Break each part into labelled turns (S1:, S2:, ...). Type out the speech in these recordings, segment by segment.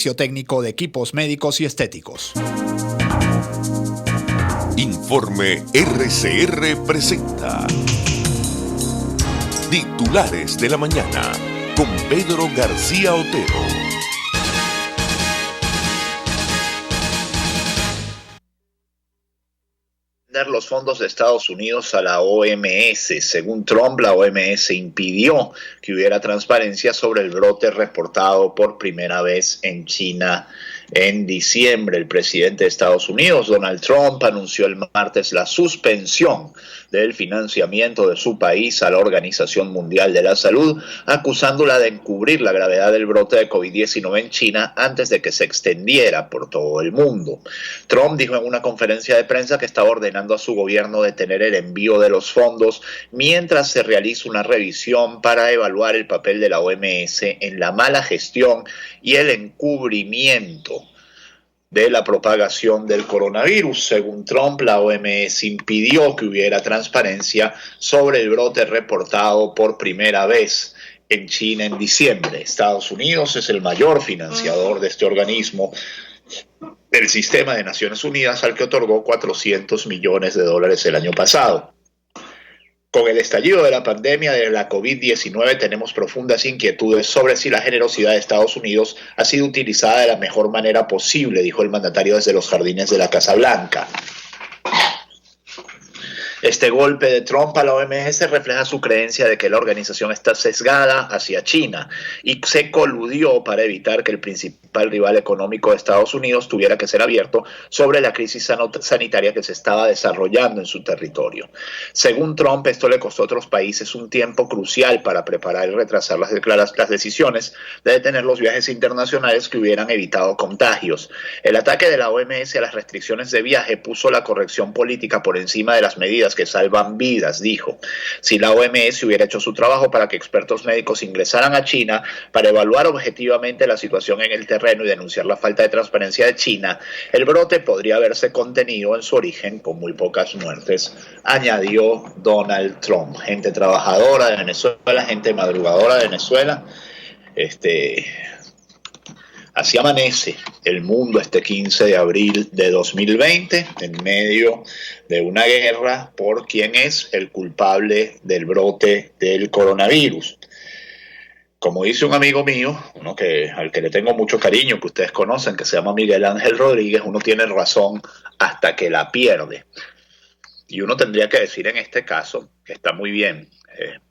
S1: técnico de equipos médicos y estéticos.
S2: Informe RCR presenta Titulares de la Mañana con Pedro García Otero.
S3: Los fondos de Estados Unidos a la OMS. Según Trump, la OMS impidió que hubiera transparencia sobre el brote reportado por primera vez en China en diciembre. El presidente de Estados Unidos, Donald Trump, anunció el martes la suspensión del financiamiento de su país a la Organización Mundial de la Salud, acusándola de encubrir la gravedad del brote de COVID-19 en China antes de que se extendiera por todo el mundo. Trump dijo en una conferencia de prensa que estaba ordenando a su gobierno detener el envío de los fondos mientras se realiza una revisión para evaluar el papel de la OMS en la mala gestión y el encubrimiento de la propagación del coronavirus. Según Trump, la OMS impidió que hubiera transparencia sobre el brote reportado por primera vez en China en diciembre. Estados Unidos es el mayor financiador de este organismo, el Sistema de Naciones Unidas, al que otorgó $400 millones el año pasado. Con el estallido de la pandemia de la COVID-19 tenemos profundas inquietudes sobre si la generosidad de Estados Unidos ha sido utilizada de la mejor manera posible, dijo el mandatario desde los jardines de la Casa Blanca. Este golpe de Trump a la OMS refleja su creencia de que la organización está sesgada hacia China y se coludió para evitar que el principal rival económico de Estados Unidos tuviera que ser abierto sobre la crisis sanitaria que se estaba desarrollando en su territorio. Según Trump, esto le costó a otros países un tiempo crucial para preparar y retrasar las decisiones de detener los viajes internacionales que hubieran evitado contagios. El ataque de la OMS a las restricciones de viaje puso la corrección política por encima de las medidas que salvan vidas, dijo. Si la OMS hubiera hecho su trabajo para que expertos médicos ingresaran a China para evaluar objetivamente la situación en el terreno y denunciar la falta de transparencia de China, el brote podría haberse contenido en su origen con muy pocas muertes, añadió Donald Trump. Gente trabajadora de Venezuela, gente madrugadora de Venezuela, así amanece el mundo este 15 de abril de 2020, en medio de una guerra por quién es el culpable del brote del coronavirus. Como dice un amigo mío, al que le tengo mucho cariño, que ustedes conocen, que se llama Miguel Ángel Rodríguez, uno tiene razón hasta que la pierde. Y uno tendría que decir en este caso que está muy bien.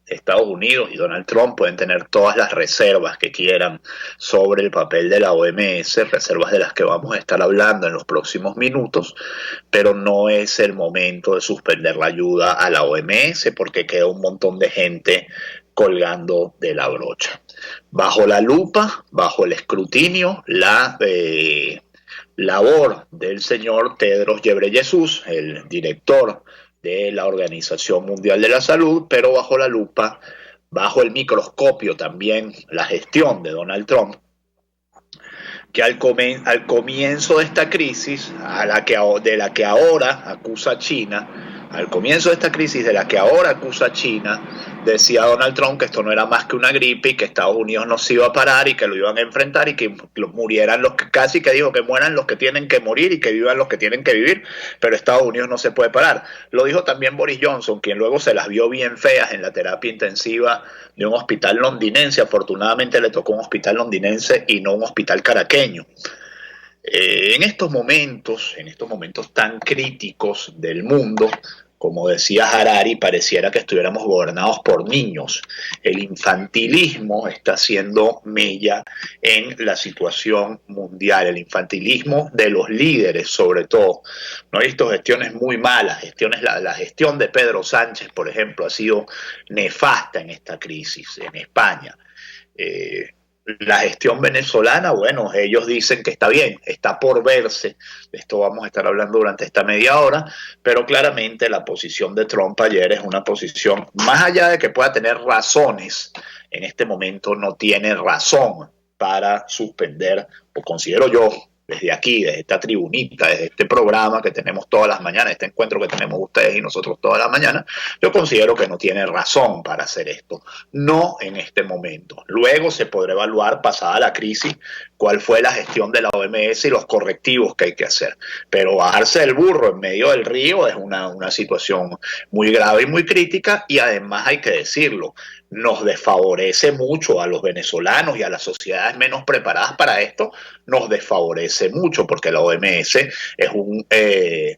S3: Estados Unidos y Donald Trump pueden tener todas las reservas que quieran sobre el papel de la OMS, reservas de las que vamos a estar hablando en los próximos minutos, pero no es el momento de suspender la ayuda a la OMS porque queda un montón de gente colgando de la brocha. Bajo la lupa, bajo el escrutinio, la labor del señor Tedros Ghebreyesus, el director de la Organización Mundial de la Salud, pero bajo la lupa, bajo el microscopio también, la gestión de Donald Trump, que al comienzo de esta crisis, de la que ahora acusa China, al comienzo de esta crisis de la que ahora acusa China, decía Donald Trump que esto no era más que una gripe y que Estados Unidos no se iba a parar y que lo iban a enfrentar y que murieran los que, casi que dijo que mueran los que tienen que morir y que vivan los que tienen que vivir, pero Estados Unidos no se puede parar. Lo dijo también Boris Johnson, quien luego se las vio bien feas en la terapia intensiva de un hospital londinense. Afortunadamente le tocó un hospital londinense y no un hospital caraqueño. En estos momentos tan críticos del mundo, como decía Harari, pareciera que estuviéramos gobernados por niños. El infantilismo está haciendo mella en la situación mundial, el infantilismo de los líderes sobre todo. No he visto gestiones muy malas, la gestión de Pedro Sánchez, por ejemplo, ha sido nefasta en esta crisis en España. La gestión venezolana, bueno, ellos dicen que está bien, está por verse, de esto vamos a estar hablando durante esta media hora, pero claramente la posición de Trump ayer es una posición, más allá de que pueda tener razones, en este momento no tiene razón para suspender, o considero yo, desde aquí, desde esta tribunita, desde este programa que tenemos todas las mañanas, este encuentro que tenemos ustedes y nosotros todas las mañanas, yo considero que no tiene razón para hacer esto, no en este momento. Luego se podrá evaluar, pasada la crisis, cuál fue la gestión de la OMS y los correctivos que hay que hacer. Pero bajarse del burro en medio del río es una situación muy grave y muy crítica, y además hay que decirlo, nos desfavorece mucho a los venezolanos y a las sociedades menos preparadas para esto, nos desfavorece mucho porque la OMS es un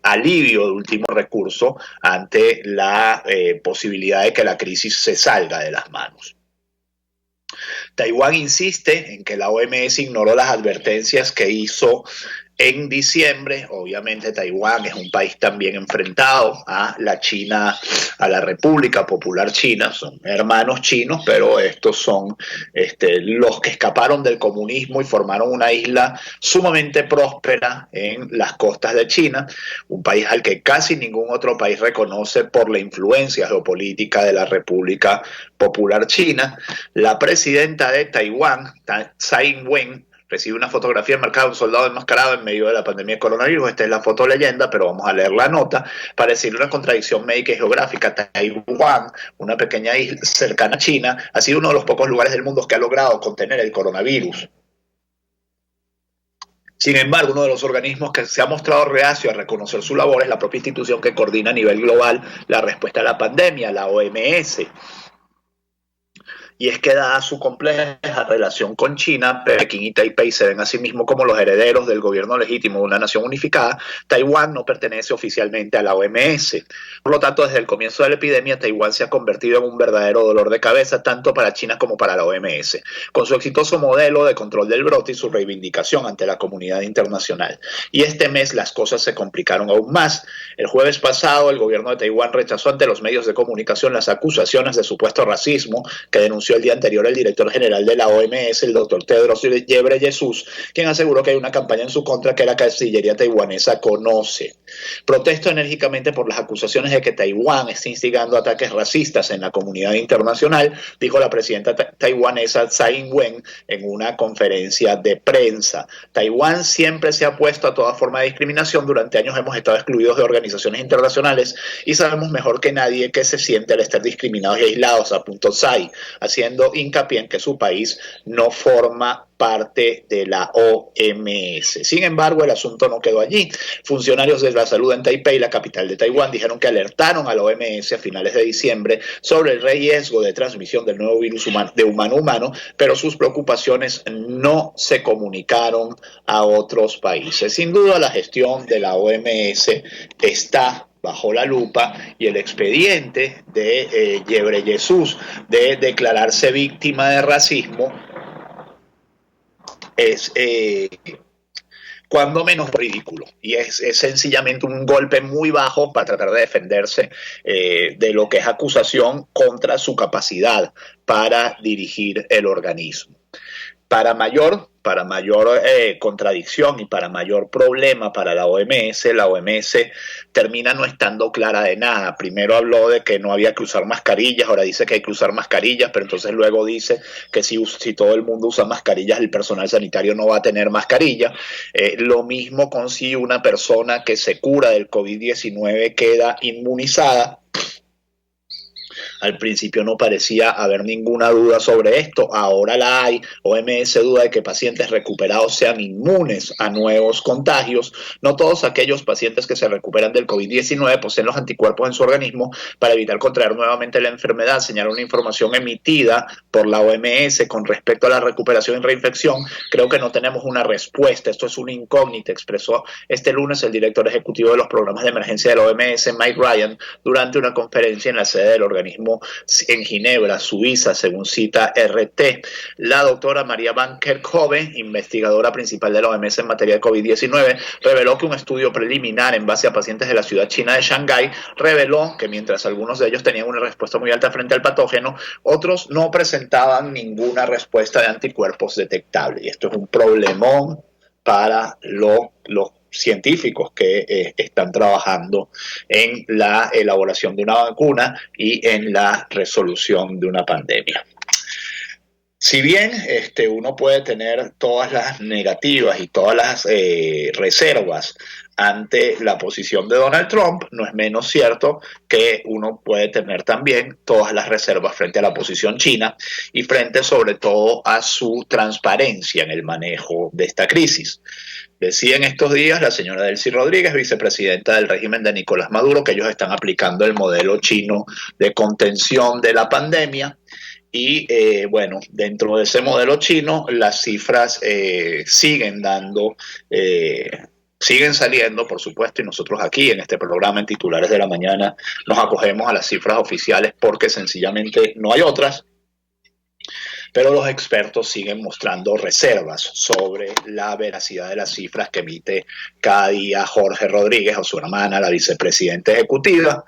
S3: alivio de último recurso ante la posibilidad de que la crisis se salga de las manos. Taiwán insiste en que la OMS ignoró las advertencias que hizo en diciembre. Obviamente Taiwán es un país también enfrentado a la China, a la República Popular China, son hermanos chinos, pero estos son los que escaparon del comunismo y formaron una isla sumamente próspera en las costas de China, un país al que casi ningún otro país reconoce por la influencia geopolítica de la República Popular China. La presidenta de Taiwán, Tsai Ing-wen, recibe una fotografía enmarcada de un soldado enmascarado en medio de la pandemia de coronavirus. Esta es la foto leyenda, pero vamos a leer la nota para decirle una contradicción médica y geográfica. Taiwán, una pequeña isla cercana a China, ha sido uno de los pocos lugares del mundo que ha logrado contener el coronavirus. Sin embargo, uno de los organismos que se ha mostrado reacio a reconocer su labor es la propia institución que coordina a nivel global la respuesta a la pandemia, la OMS. Y es que dada su compleja relación con China, Pekín y Taipei se ven a sí mismos como los herederos del gobierno legítimo de una nación unificada. Taiwán no pertenece oficialmente a la OMS. Por lo tanto, desde el comienzo de la epidemia, Taiwán se ha convertido en un verdadero dolor de cabeza tanto para China como para la OMS, con su exitoso modelo de control del brote y su reivindicación ante la comunidad internacional. Y este mes las cosas se complicaron aún más. El jueves pasado, el gobierno de Taiwán rechazó ante los medios de comunicación las acusaciones de supuesto racismo que denunció el día anterior el director general de la OMS, el doctor Tedros Ghebreyesus, quien aseguró que hay una campaña en su contra que la Cancillería taiwanesa conoce. Protesto enérgicamente por las acusaciones de que Taiwán está instigando ataques racistas en la comunidad internacional, dijo la presidenta taiwanesa Tsai Ing-wen en una conferencia de prensa. Taiwán siempre se ha opuesto a toda forma de discriminación. Durante años hemos estado excluidos de organizaciones internacionales y sabemos mejor que nadie qué se siente al estar discriminados y aislados, apuntó Tsai, haciendo hincapié en que su país no forma parte de la OMS. Sin embargo, el asunto no quedó allí. Funcionarios de la salud en Taipei, la capital de Taiwán, dijeron que alertaron a la OMS a finales de diciembre sobre el riesgo de transmisión del nuevo virus de humano a humano, pero sus preocupaciones no se comunicaron a otros países. Sin duda, la gestión de la OMS está bajo la lupa y el expediente de Ghebreyesus de declararse víctima de racismo es cuando menos ridículo, y es sencillamente un golpe muy bajo para tratar de defenderse de lo que es acusación contra su capacidad para dirigir el organismo. Para mayor contradicción y para mayor problema para la OMS termina no estando clara de nada. Primero habló de que no había que usar mascarillas, ahora dice que hay que usar mascarillas, pero entonces luego dice que si todo el mundo usa mascarillas, el personal sanitario no va a tener mascarilla. Lo mismo con si una persona que se cura del COVID-19 queda inmunizada. Al principio no parecía haber ninguna duda sobre esto, ahora la hay. OMS duda de que pacientes recuperados sean inmunes a nuevos contagios. No todos aquellos pacientes que se recuperan del COVID-19 poseen los anticuerpos en su organismo para evitar contraer nuevamente la enfermedad, señala una información emitida por la OMS con respecto a la recuperación y reinfección. Creo que no tenemos una respuesta, esto es una incógnita, expresó este lunes el director ejecutivo de los programas de emergencia de la OMS, Mike Ryan, durante una conferencia en la sede del organismo en Ginebra, Suiza, según cita RT. La doctora María Van Kerkhove, investigadora principal de la OMS en materia de COVID-19, reveló que un estudio preliminar en base a pacientes de la ciudad china de Shanghái reveló que mientras algunos de ellos tenían una respuesta muy alta frente al patógeno, otros no presentaban ninguna respuesta de anticuerpos detectable. Y esto es un problemón para los científicos que están trabajando en la elaboración de una vacuna y en la resolución de una pandemia. Si bien uno puede tener todas las negativas y todas las reservas ante la posición de Donald Trump, no es menos cierto que uno puede tener también todas las reservas frente a la posición china y frente sobre todo a su transparencia en el manejo de esta crisis. Decía en estos días la señora Delcy Rodríguez, vicepresidenta del régimen de Nicolás Maduro, que ellos están aplicando el modelo chino de contención de la pandemia. Y bueno, dentro de ese modelo chino, las cifras siguen siguen saliendo, por supuesto, y nosotros aquí en este programa en Titulares de la Mañana nos acogemos a las cifras oficiales porque sencillamente no hay otras. Pero los expertos siguen mostrando reservas sobre la veracidad de las cifras que emite cada día Jorge Rodríguez o su hermana, la vicepresidenta ejecutiva.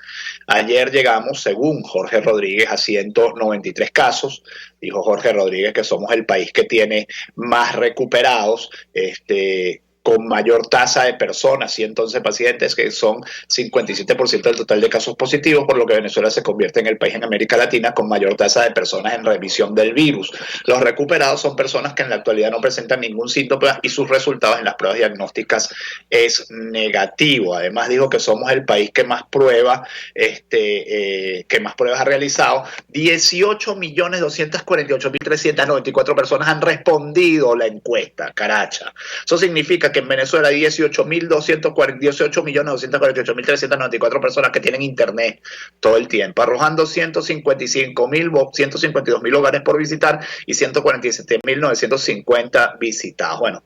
S3: Ayer llegamos, según Jorge Rodríguez, a 193 casos. Dijo Jorge Rodríguez que somos el país que tiene más recuperados, con mayor tasa de personas, 111 pacientes, que son 57% del total de casos positivos, por lo que Venezuela se convierte en el país en América Latina con mayor tasa de personas en remisión del virus. Los recuperados son personas que en la actualidad no presentan ningún síntoma y sus resultados en las pruebas diagnósticas es negativo. Además dijo que somos el país que más pruebas ha realizado. 18.248.394 personas han respondido la encuesta, caracha. Eso significa que en Venezuela hay 18.248.394 personas que tienen internet todo el tiempo, arrojando 152.000 hogares por visitar y 147.950 visitados. Bueno,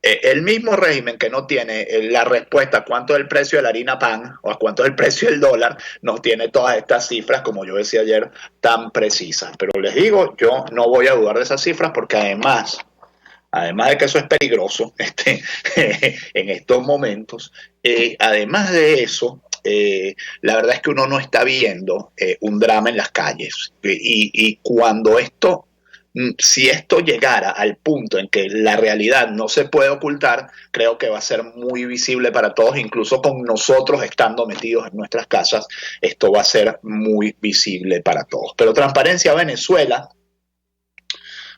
S3: el mismo régimen que no tiene la respuesta a cuánto es el precio de la harina pan o a cuánto es el precio del dólar, no tiene todas estas cifras, como yo decía ayer, tan precisas. Pero les digo, yo no voy a dudar de esas cifras porque además de que eso es peligroso en estos momentos, además de eso, la verdad es que uno no está viendo un drama en las calles. Y cuando si esto llegara al punto en que la realidad no se puede ocultar, creo que va a ser muy visible para todos, incluso con nosotros estando metidos en nuestras casas, esto va a ser muy visible para todos. Pero Transparencia Venezuela,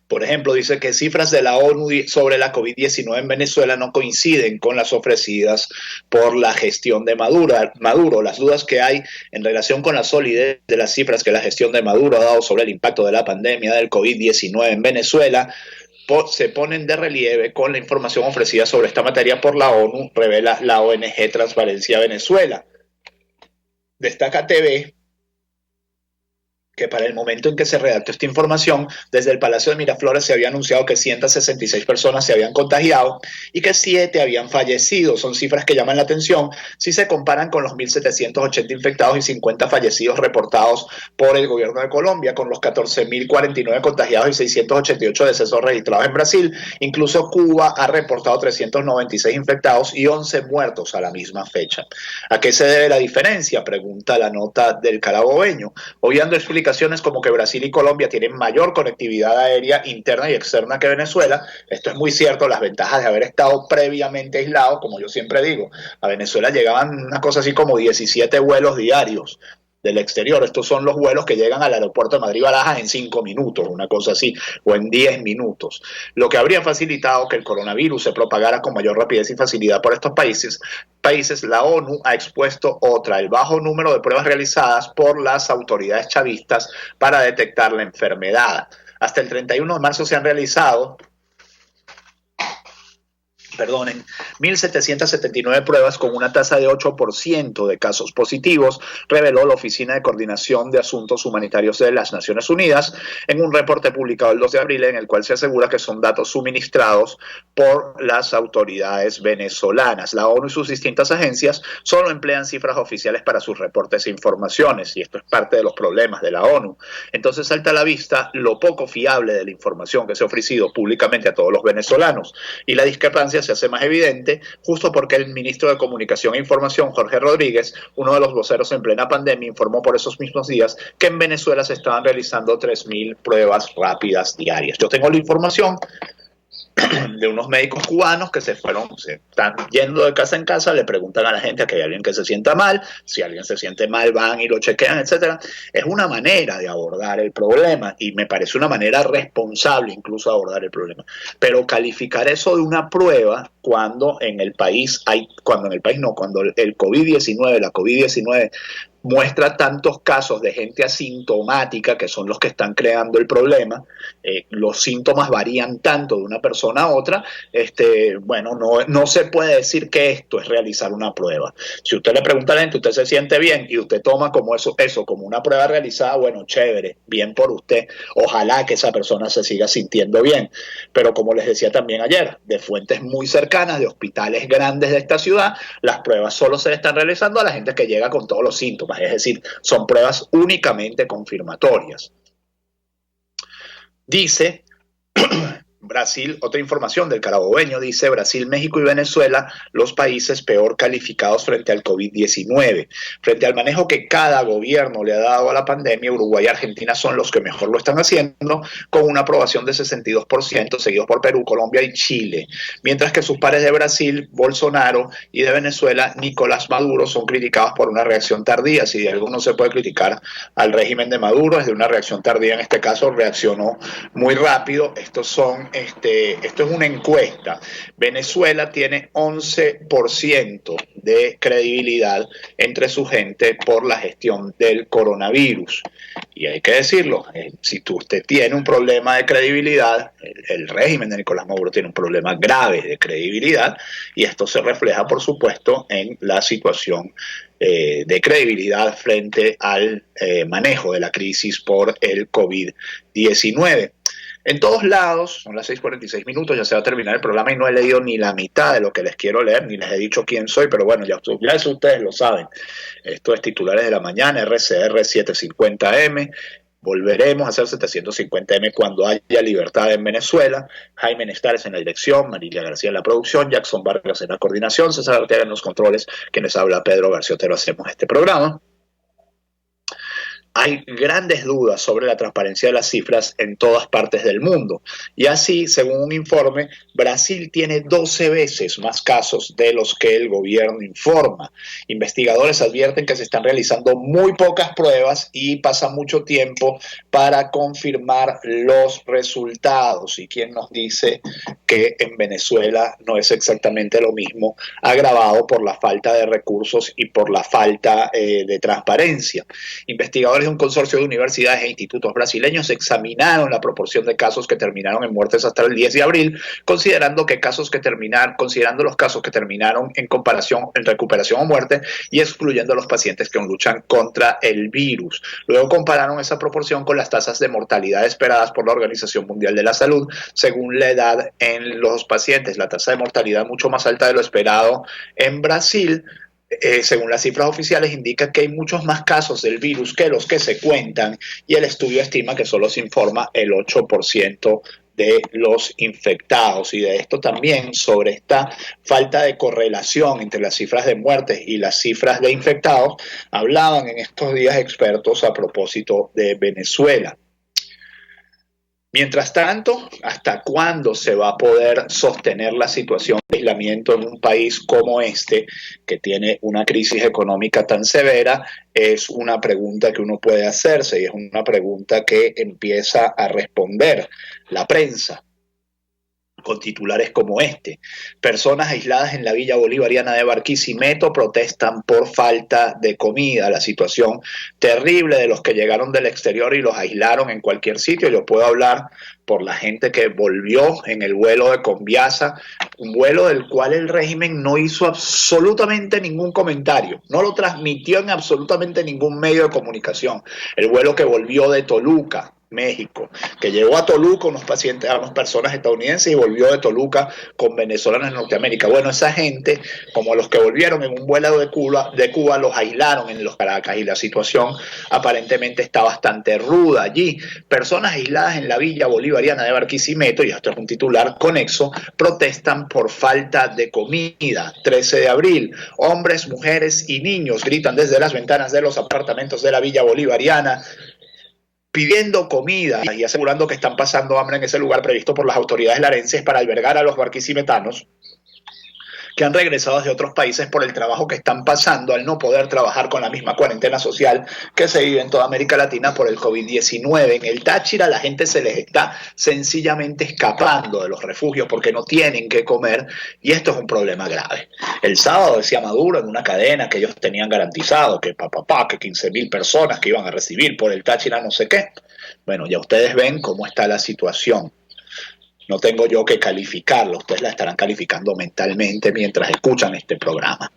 S3: por ejemplo, dice que cifras de la ONU sobre la COVID-19 en Venezuela no coinciden con las ofrecidas por la gestión de Maduro. Las dudas que hay en relación con la solidez de las cifras que la gestión de Maduro ha dado sobre el impacto de la pandemia del COVID-19 en Venezuela se ponen de relieve con la información ofrecida sobre esta materia por la ONU, revela la ONG Transparencia Venezuela. Destaca TV que para el momento en que se redactó esta información, desde el Palacio de Miraflores se había anunciado que 166 personas se habían contagiado y que 7 habían fallecido. Son cifras que llaman la atención si se comparan con los 1.780 infectados y 50 fallecidos reportados por el gobierno de Colombia, con los 14.049 contagiados y 688 decesos registrados en Brasil. Incluso Cuba ha reportado 396 infectados y 11 muertos a la misma fecha. ¿A qué se debe la diferencia?, pregunta la nota del Carabobeño. Obviando explicaciones como que Brasil y Colombia tienen mayor conectividad aérea interna y externa que Venezuela. Esto es muy cierto, las ventajas de haber estado previamente aislados, como yo siempre digo. A Venezuela llegaban una cosa así como 17 vuelos diarios del exterior. Estos son los vuelos que llegan al aeropuerto de Madrid-Barajas en 5 minutos, una cosa así, o en 10 minutos. Lo que habría facilitado que el coronavirus se propagara con mayor rapidez y facilidad por estos países, la ONU ha expuesto el bajo número de pruebas realizadas por las autoridades chavistas para detectar la enfermedad. Hasta el 31 de marzo se han realizado 1.779 pruebas con una tasa de 8% de casos positivos, reveló la Oficina de Coordinación de Asuntos Humanitarios de las Naciones Unidas en un reporte publicado el 2 de abril en el cual se asegura que son datos suministrados por las autoridades venezolanas. La ONU y sus distintas agencias solo emplean cifras oficiales para sus reportes e informaciones, y esto es parte de los problemas de la ONU. Entonces salta a la vista lo poco fiable de la información que se ha ofrecido públicamente a todos los venezolanos, y la discrepancia se hace más evidente justo porque el ministro de Comunicación e Información, Jorge Rodríguez, uno de los voceros en plena pandemia, informó por esos mismos días que en Venezuela se estaban realizando 3.000 pruebas rápidas diarias. Yo tengo la información de unos médicos cubanos que se están yendo de casa en casa, le preguntan a la gente que hay alguien que se sienta mal, si alguien se siente mal van y lo chequean, etcétera. Es una manera de abordar el problema y me parece una manera responsable incluso de abordar el problema. Pero calificar eso de una prueba cuando el COVID-19, la COVID-19 muestra tantos casos de gente asintomática, que son los que están creando el problema, los síntomas varían tanto de una persona a otra, bueno, no se puede decir que esto es realizar una prueba. Si usted le pregunta a la gente, usted se siente bien, y usted toma como eso como una prueba realizada, bueno, chévere, bien por usted, ojalá que esa persona se siga sintiendo bien, pero como les decía también ayer, de fuentes muy cercanas, de hospitales grandes de esta ciudad, las pruebas solo se le están realizando a la gente que llega con todos los síntomas, es decir, son pruebas únicamente confirmatorias. Dice Brasil, otra información del Carabobeño, dice Brasil, México y Venezuela, los países peor calificados frente al COVID-19. Frente al manejo que cada gobierno le ha dado a la pandemia, Uruguay y Argentina son los que mejor lo están haciendo, con una aprobación de 62%, seguidos por Perú, Colombia y Chile. Mientras que sus pares de Brasil, Bolsonaro, y de Venezuela, Nicolás Maduro, son criticados por una reacción tardía. Si de algo no se puede criticar al régimen de Maduro, es de una reacción tardía. En este caso reaccionó muy rápido. Esto es una encuesta. Venezuela tiene 11% de credibilidad entre su gente por la gestión del coronavirus. Y hay que decirlo, si usted tiene un problema de credibilidad, el régimen de Nicolás Maduro tiene un problema grave de credibilidad, y esto se refleja, por supuesto, en la situación de credibilidad frente al manejo de la crisis por el COVID-19. En todos lados, son las 6:46 minutos, ya se va a terminar el programa y no he leído ni la mitad de lo que les quiero leer, ni les he dicho quién soy, pero bueno, ya eso ustedes lo saben. Esto es Titulares de la Mañana, RCR 750M. Volveremos a hacer 750M cuando haya libertad en Venezuela. Jaime Nestares en la dirección, Marilia García en la producción, Jackson Vargas en la coordinación, César Arteaga en los controles, quienes habla Pedro García Otero. Hacemos este programa. Hay grandes dudas sobre la transparencia de las cifras en todas partes del mundo. Y así, según un informe, Brasil tiene 12 veces más casos de los que el gobierno informa. Investigadores advierten que se están realizando muy pocas pruebas y pasa mucho tiempo para confirmar los resultados. ¿Y quién nos dice que en Venezuela no es exactamente lo mismo, agravado por la falta de recursos y por la falta de transparencia? Investigadores de un consorcio de universidades e institutos brasileños examinaron la proporción de casos que terminaron en muertes hasta el 10 de abril, considerando los casos que terminaron en recuperación o muerte y excluyendo a los pacientes que aún luchan contra el virus. Luego compararon esa proporción con las tasas de mortalidad esperadas por la Organización Mundial de la Salud según la edad en los pacientes. La tasa de mortalidad mucho más alta de lo esperado en Brasil, según las cifras oficiales, indica que hay muchos más casos del virus que los que se cuentan, y el estudio estima que solo se informa el 8% de los infectados. Y de esto también, sobre esta falta de correlación entre las cifras de muertes y las cifras de infectados, hablaban en estos días expertos a propósito de Venezuela. Mientras tanto, ¿hasta cuándo se va a poder sostener la situación de aislamiento en un país como este, que tiene una crisis económica tan severa? Es una pregunta que uno puede hacerse y es una pregunta que empieza a responder la prensa, con titulares como este. Personas aisladas en la Villa Bolivariana de Barquisimeto protestan por falta de comida. La situación terrible de los que llegaron del exterior y los aislaron en cualquier sitio. Yo puedo hablar por la gente que volvió en el vuelo de Conviasa, un vuelo del cual el régimen no hizo absolutamente ningún comentario, no lo transmitió en absolutamente ningún medio de comunicación. El vuelo que volvió de Toluca, México, que llegó a Toluca unas personas estadounidenses y volvió de Toluca con venezolanos en Norteamérica. Bueno, esa gente, como los que volvieron en un vuelo de Cuba, los aislaron en los Caracas y la situación aparentemente está bastante ruda allí. Personas aisladas en la Villa Bolivariana de Barquisimeto, y esto es un titular conexo, protestan por falta de comida. 13 de abril, hombres, mujeres y niños gritan desde las ventanas de los apartamentos de la Villa Bolivariana: pidiendo comida y asegurando que están pasando hambre en ese lugar previsto por las autoridades larenses para albergar a los barquisimetanos que han regresado desde otros países por el trabajo que están pasando al no poder trabajar con la misma cuarentena social que se vive en toda América Latina por el COVID-19. En el Táchira la gente se les está sencillamente escapando de los refugios porque no tienen qué comer y esto es un problema grave. El sábado decía Maduro en una cadena que ellos tenían garantizado que que 15.000 personas que iban a recibir por el Táchira no sé qué. Bueno, ya ustedes ven cómo está la situación. No tengo yo que calificarlo, ustedes la estarán calificando mentalmente mientras escuchan este programa.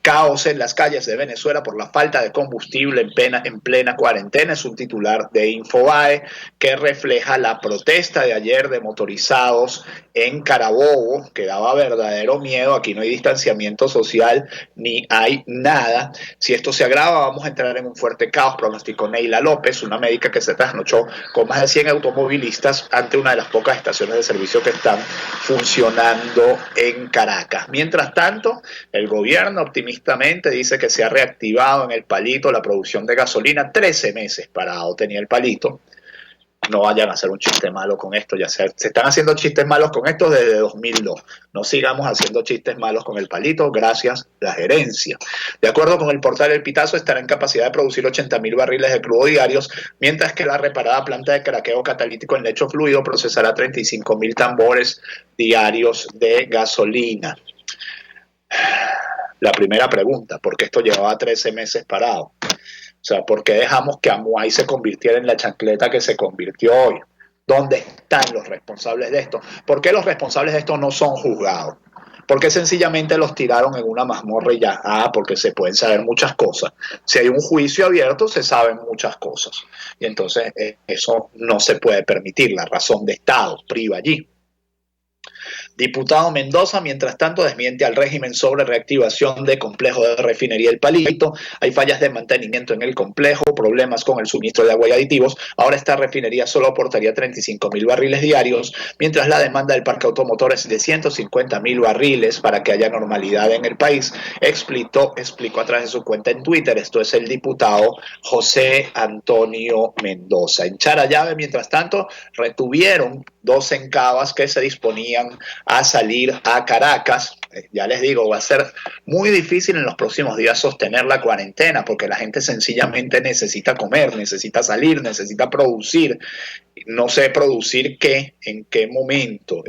S3: Caos en las calles de Venezuela por la falta de combustible en plena cuarentena, es un titular de Infobae que refleja la protesta de ayer de motorizados en Carabobo, que daba verdadero miedo. Aquí no hay distanciamiento social ni hay nada. Si esto se agrava, vamos a entrar en un fuerte caos, pronosticó Neila López, una médica que se trasnochó con más de 100 automovilistas ante una de las pocas estaciones de servicio que están funcionando en Caracas. Mientras tanto, el gobierno optimistamente dice que se ha reactivado en el Palito la producción de gasolina. 13 meses parado tenía el Palito. No vayan a hacer un chiste malo con esto, ya se están haciendo chistes malos con esto desde 2002. No sigamos haciendo chistes malos con el Palito, gracias a la gerencia. De acuerdo con el portal El Pitazo, estará en capacidad de producir 80.000 barriles de crudo diarios, mientras que la reparada planta de craqueo catalítico en lecho fluido procesará 35.000 tambores diarios de gasolina. La primera pregunta, ¿por qué esto llevaba 13 meses parado? O sea, ¿por qué dejamos que Amuay se convirtiera en la chancleta que se convirtió hoy? ¿Dónde están los responsables de esto? ¿Por qué los responsables de esto no son juzgados? ¿Por qué sencillamente los tiraron en una mazmorra y ya? Porque se pueden saber muchas cosas. Si hay un juicio abierto, se saben muchas cosas. Y entonces eso no se puede permitir. La razón de Estado priva allí. Diputado Mendoza, mientras tanto, desmiente al régimen sobre reactivación de complejo de refinería El Palito. Hay fallas de mantenimiento en el complejo, problemas con el suministro de agua y aditivos. Ahora esta refinería solo aportaría 35.000 barriles diarios, mientras la demanda del parque automotor es de 150.000 barriles para que haya normalidad en el país. Explicó a través de su cuenta en Twitter. Esto es el diputado José Antonio Mendoza. En Charallave, mientras tanto, retuvieron 2 encabas que se disponían a salir a Caracas. Ya les digo, va a ser muy difícil en los próximos días sostener la cuarentena porque la gente sencillamente necesita comer, necesita salir, necesita producir. No sé producir qué, en qué momento,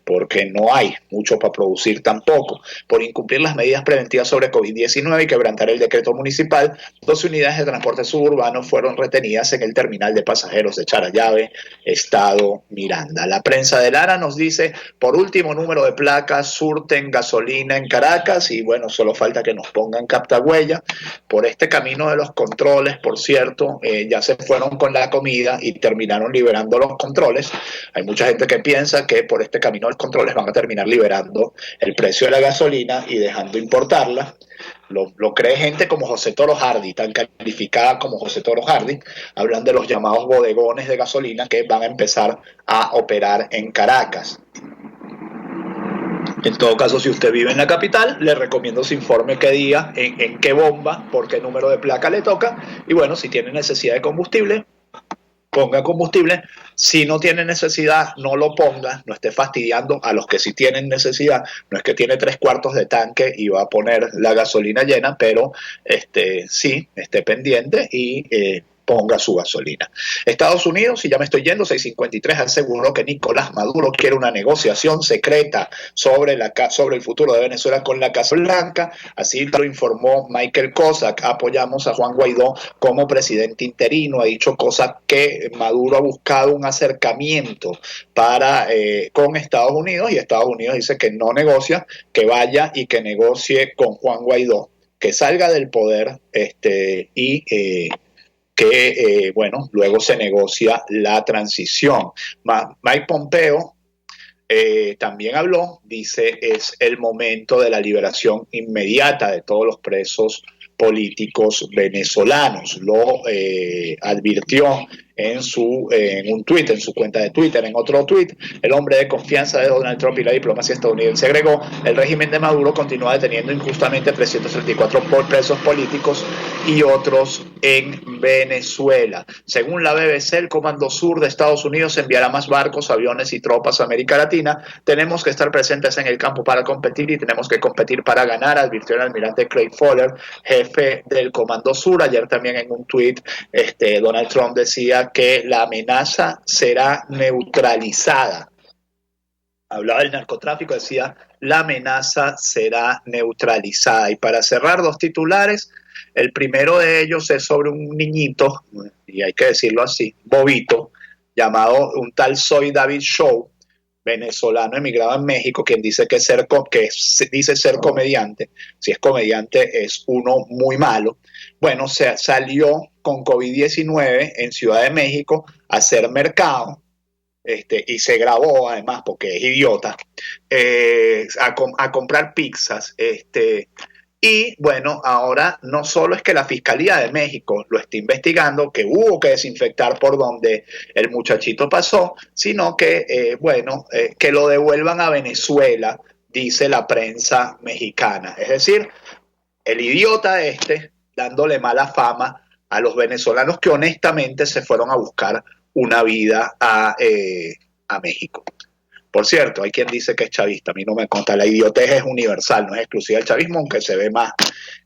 S3: porque no hay mucho para producir tampoco. Por incumplir las medidas preventivas sobre COVID-19 y quebrantar el decreto municipal, 12 unidades de transporte suburbano fueron retenidas en el terminal de pasajeros de Charallave, Estado Miranda. La prensa de Lara nos dice, por último número de placas, surten gasolina en Caracas y bueno, solo falta que nos pongan captahuella. Por este camino de los controles, por cierto, ya se fueron con la comida y terminaron liberando los controles. Hay mucha gente que piensa que por este camino de los controles van a terminar liberando el precio de la gasolina y dejando importarla. Lo cree gente como José Toro Hardy, tan calificada como José Toro Hardy. Hablan de los llamados bodegones de gasolina que van a empezar a operar en Caracas. En todo caso, si usted vive en la capital, le recomiendo se informe qué día, en qué bomba, por qué número de placa le toca. Y bueno, si tiene necesidad de combustible, ponga combustible. Si no tiene necesidad, no lo ponga, no esté fastidiando a los que sí tienen necesidad. No es que tiene 3/4 de tanque y va a poner la gasolina llena, pero sí, esté pendiente y ponga su gasolina. Estados Unidos, y ya me estoy yendo, 653 aseguró que Nicolás Maduro quiere una negociación secreta sobre el futuro de Venezuela con la Casa Blanca. Así lo informó Michael Cossack. Apoyamos a Juan Guaidó como presidente interino. Ha dicho Cossack que Maduro ha buscado un acercamiento con Estados Unidos y Estados Unidos dice que no negocia, que vaya y que negocie con Juan Guaidó, que salga del poder bueno, luego se negocia la transición. Mike Pompeo también habló, dice, es el momento de la liberación inmediata de todos los presos políticos venezolanos. Lo advirtió en un tuit, en su cuenta de Twitter. En otro tuit, el hombre de confianza de Donald Trump y la diplomacia estadounidense agregó: el régimen de Maduro continúa deteniendo injustamente 334 presos políticos y otros en Venezuela. Según la BBC, el Comando Sur de Estados Unidos enviará más barcos, aviones y tropas a América Latina. Tenemos que estar presentes en el campo para competir y tenemos que competir para ganar, advirtió el almirante Craig Fowler, jefe del Comando Sur. Ayer también en un tuit Donald Trump decía que la amenaza será neutralizada. Hablaba del narcotráfico, decía la amenaza será neutralizada. Y para cerrar, dos titulares. El primero de ellos es sobre un niñito, y hay que decirlo así, bobito, llamado un tal Soy David Show, venezolano emigrado en México, quien dice dice ser comediante. Si es comediante es uno muy malo. Bueno, salió con COVID-19 en Ciudad de México a hacer mercado. Y se grabó además porque es idiota, a comprar pizzas. Y bueno, ahora no solo es que la Fiscalía de México lo está investigando, que hubo que desinfectar por donde el muchachito pasó, sino que, que lo devuelvan a Venezuela, dice la prensa mexicana. Es decir, el idiota dándole mala fama a los venezolanos que honestamente se fueron a buscar una vida a México. Por cierto, hay quien dice que es chavista, a mí no me consta, la idiotez es universal, no es exclusiva del chavismo, aunque se ve más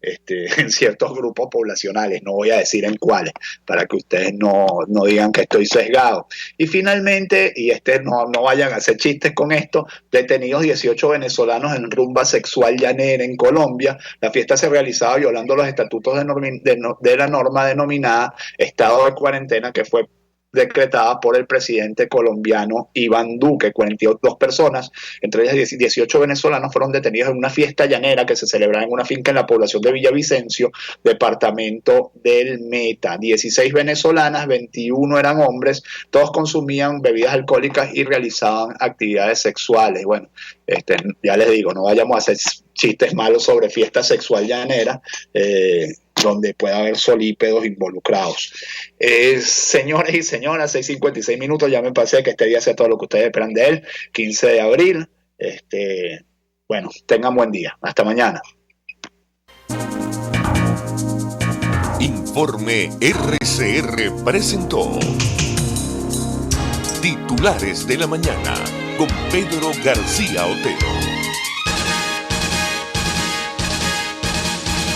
S3: en ciertos grupos poblacionales, no voy a decir en cuáles, para que ustedes no digan que estoy sesgado. Y finalmente, y no vayan a hacer chistes con esto, detenidos 18 venezolanos en rumba sexual llanera en Colombia. La fiesta se realizaba violando los estatutos de la norma denominada estado de cuarentena, que fue decretada por el presidente colombiano Iván Duque. 42 personas, entre ellas 18 venezolanos, fueron detenidos en una fiesta llanera que se celebraba en una finca en la población de Villavicencio, departamento del Meta. 16 venezolanas, 21 eran hombres, todos consumían bebidas alcohólicas y realizaban actividades sexuales. Bueno, ya les digo, no vayamos a hacer chistes malos sobre fiesta sexual llanera, donde pueda haber solípedos involucrados. Señores y señoras, 6:56 minutos, ya me pasé que este día sea todo lo que ustedes esperan de él, 15 de abril. Bueno, tengan buen día. Hasta mañana.
S2: Informe RCR presentó Titulares de la Mañana con Pedro García Otero.